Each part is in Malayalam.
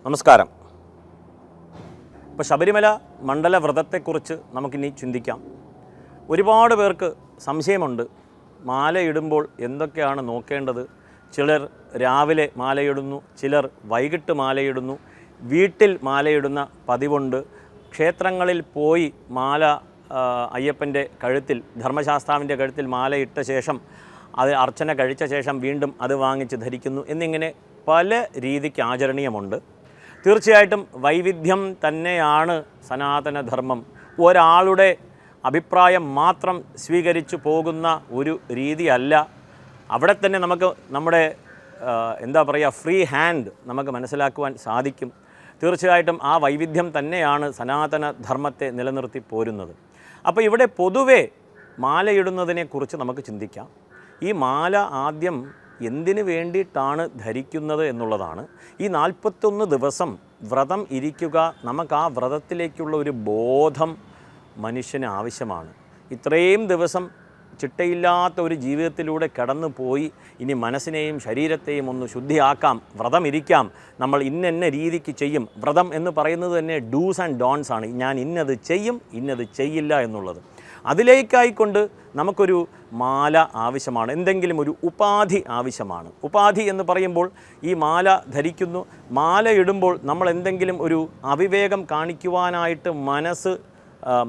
നമസ്കാരം. ഇപ്പോൾ ശബരിമല മണ്ഡല വ്രതത്തെക്കുറിച്ച് നമുക്കിനി ചിന്തിക്കാം. ഒരുപാട് പേർക്ക് സംശയമുണ്ട്. മാലയിടുമ്പോൾ എന്തൊക്കെയാണ് നോക്കേണ്ടത്? ചിലർ രാവിലെ മാലയിടുന്നു, ചിലർ വൈകിട്ട് മാലയിടുന്നു, വീട്ടിൽ മാലയിടുന്ന പതിവുണ്ട്. ക്ഷേത്രങ്ങളിൽ പോയി മാല അയ്യപ്പൻ്റെ കഴുത്തിൽ, ധർമ്മശാസ്താവിൻ്റെ കഴുത്തിൽ മാലയിട്ട ശേഷം അത് അർച്ചന കഴിച്ച ശേഷം വീണ്ടും അത് വാങ്ങിച്ച് ധരിക്കുന്നു എന്നിങ്ങനെ പല രീതിക്ക് ആചരണീയമുണ്ട്. തീർച്ചയായിട്ടും വൈവിധ്യം തന്നെയാണ് സനാതനധർമ്മം. ഒരാളുടെ അഭിപ്രായം മാത്രം സ്വീകരിച്ചു പോകുന്ന ഒരു രീതിയല്ല. അവിടെ തന്നെ നമുക്ക് നമ്മുടെ ഫ്രീ ഹാൻഡ് നമുക്ക് മനസ്സിലാക്കുവാൻ സാധിക്കും. തീർച്ചയായിട്ടും ആ വൈവിധ്യം തന്നെയാണ് സനാതനധർമ്മത്തെ നിലനിർത്തി പോരുന്നത്. അപ്പോൾ ഇവിടെ പൊതുവെ മാലയിടുന്നതിനെക്കുറിച്ച് നമുക്ക് ചിന്തിക്കാം. ഈ മാല ആദ്യം എന്തിനു വേണ്ടിയിട്ടാണ് ധരിക്കുന്നത് എന്നുള്ളതാണ്. ഈ 41 ദിവസം വ്രതം ഇരിക്കുക, നമുക്ക് ആ വ്രതത്തിലേക്കുള്ള ഒരു ബോധം മനുഷ്യന് ആവശ്യമാണ്. ഇത്രയും ദിവസം ചിട്ടയില്ലാത്ത ഒരു ജീവിതത്തിലൂടെ കടന്നു പോയി ഇനി മനസ്സിനെയും ശരീരത്തെയും ഒന്ന് ശുദ്ധിയാക്കാം, വ്രതം ഇരിക്കാം, നമ്മൾ ഇന്ന രീതിക്ക് ചെയ്യും. വ്രതം എന്ന് പറയുന്നത് തന്നെ ഡൂസ് ആൻഡ് ഡോൺസ് ആണ്. ഞാൻ ഇന്നത് ചെയ്യും, ഇന്നത് ചെയ്യില്ല എന്നുള്ളത്. അതിലേക്കായിക്കൊണ്ട് നമുക്കൊരു മാല ആവശ്യമാണ്, എന്തെങ്കിലും ഒരു ഉപാധി ആവശ്യമാണ്. ഉപാധി എന്ന് പറയുമ്പോൾ ഈ മാല ധരിക്കുന്നു, മാല ഇടുമ്പോൾ നമ്മൾ എന്തെങ്കിലും ഒരു അവിവേകം കാണിക്കുവാനായിട്ട്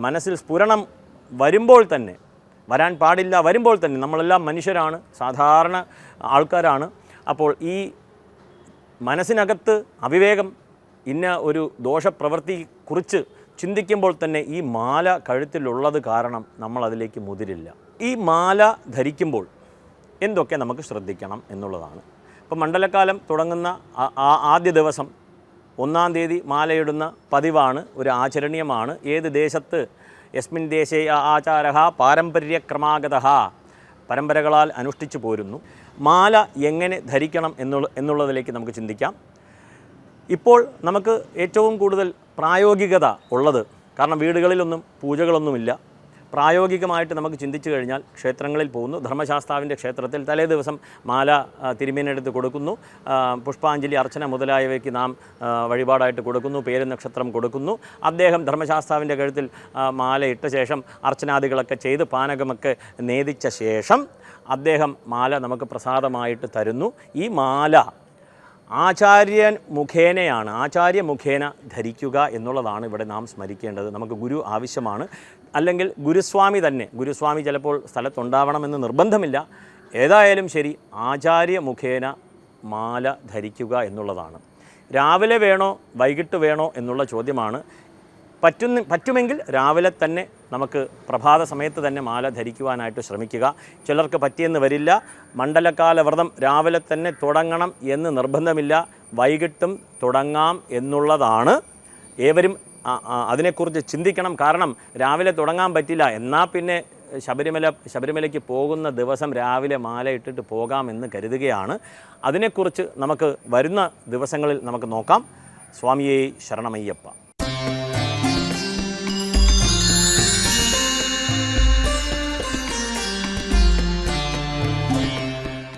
മനസ്സിൽ സ്ഫുരണം വരുമ്പോൾ തന്നെ, വരാൻ പാടില്ല, വരുമ്പോൾ തന്നെ, നമ്മളെല്ലാം മനുഷ്യരാണ്, സാധാരണ ആൾക്കാരാണ്. അപ്പോൾ ഈ മനസ്സിനകത്ത് അവിവേകം, ഇന്ന ഒരു ദോഷപ്രവൃത്തിയെക്കുറിച്ച് ചിന്തിക്കുമ്പോൾ തന്നെ ഈ മാല കഴുത്തിലുള്ളത് കാരണം നമ്മൾ അതിലേക്ക് മുതിരില്ല. ഈ മാല ധരിക്കുമ്പോൾ എന്തൊക്കെ നമുക്ക് ശ്രദ്ധിക്കണം എന്നുള്ളതാണ്. ഇപ്പോൾ മണ്ഡലക്കാലം തുടങ്ങുന്ന ആദ്യ ദിവസം 1-ാം തീയതി മാലയിടുന്ന പതിവാണ്, ഒരു ആചരണീയമാണ്. ഏത് ദേശത്ത് യസ്മിൻ ദേശേ ആചാരഃ പാരമ്പര്യക്രമാഗതഃ, പരമ്പരകളാൽ അനുഷ്ഠിച്ചു പോരുന്നു. മാല എങ്ങനെ ധരിക്കണം എന്നുള്ളതിലേക്ക് നമുക്ക് ചിന്തിക്കാം. ഇപ്പോൾ നമുക്ക് ഏറ്റവും കൂടുതൽ പ്രായോഗികത ഉള്ളത്, കാരണം വീടുകളിലൊന്നും പൂജകളൊന്നുമില്ല, പ്രായോഗികമായിട്ട് നമുക്ക് ചിന്തിച്ചു കഴിഞ്ഞാൽ ക്ഷേത്രങ്ങളിൽ പോകുന്നു. ധർമ്മശാസ്താവിൻ്റെ ക്ഷേത്രത്തിൽ തലേ ദിവസം മാല തിരുമേനെടുത്ത് കൊടുക്കുന്നു, പുഷ്പാഞ്ജലി, അർച്ചന മുതലായവയ്ക്ക് നാം വഴിപാടായിട്ട് കൊടുക്കുന്നു, പേര് നക്ഷത്രം കൊടുക്കുന്നു. അദ്ദേഹം ധർമ്മശാസ്താവിൻ്റെ കഴുത്തിൽ മാല ഇട്ട ശേഷം അർച്ചനാദികളൊക്കെ ചെയ്ത് പാനകമൊക്കെ നേദിച്ച ശേഷം അദ്ദേഹം മാല നമുക്ക് പ്രസാദമായിട്ട് തരുന്നു. ഈ മാല ആചാര്യ മുഖേന ധരിക്കുക എന്നുള്ളതാണ് ഇവിടെ നാം സ്മരിക്കേണ്ടത്. നമുക്ക് ഗുരു ആവശ്യമാണ്, അല്ലെങ്കിൽ ഗുരുസ്വാമി ചിലപ്പോൾ സ്ഥലത്തുണ്ടാവണമെന്ന് നിർബന്ധമില്ല. ഏതായാലും ശരി, ആചാര്യ മുഖേന മാല ധരിക്കുക എന്നുള്ളതാണ്. രാവിലെ വേണോ വൈകിട്ട് വേണോ എന്നുള്ള ചോദ്യമാണ്. പറ്റുമെങ്കിൽ രാവിലെ തന്നെ നമുക്ക് പ്രഭാത സമയത്ത് തന്നെ മാല ധരിക്കുവാനായിട്ട് ശ്രമിക്കുക. ചിലർക്ക് പറ്റിയെന്ന് വരില്ല. മണ്ഡലകാല വ്രതം രാവിലെ തന്നെ തുടങ്ങണം എന്ന് നിർബന്ധമില്ല, വൈകിട്ടും തുടങ്ങാം എന്നുള്ളതാണ്. ഏവരും അതിനെക്കുറിച്ച് ചിന്തിക്കണം. കാരണം രാവിലെ തുടങ്ങാൻ പറ്റില്ല, എന്നാൽ പിന്നെ ശബരിമലയ്ക്ക് പോകുന്ന ദിവസം രാവിലെ മാല ഇട്ടിട്ട് പോകാമെന്ന് കരുതുകയാണ്. അതിനെക്കുറിച്ച് നമുക്ക് വരുന്ന ദിവസങ്ങളിൽ നമുക്ക് നോക്കാം. സ്വാമിയേ ശരണമയ്യപ്പ.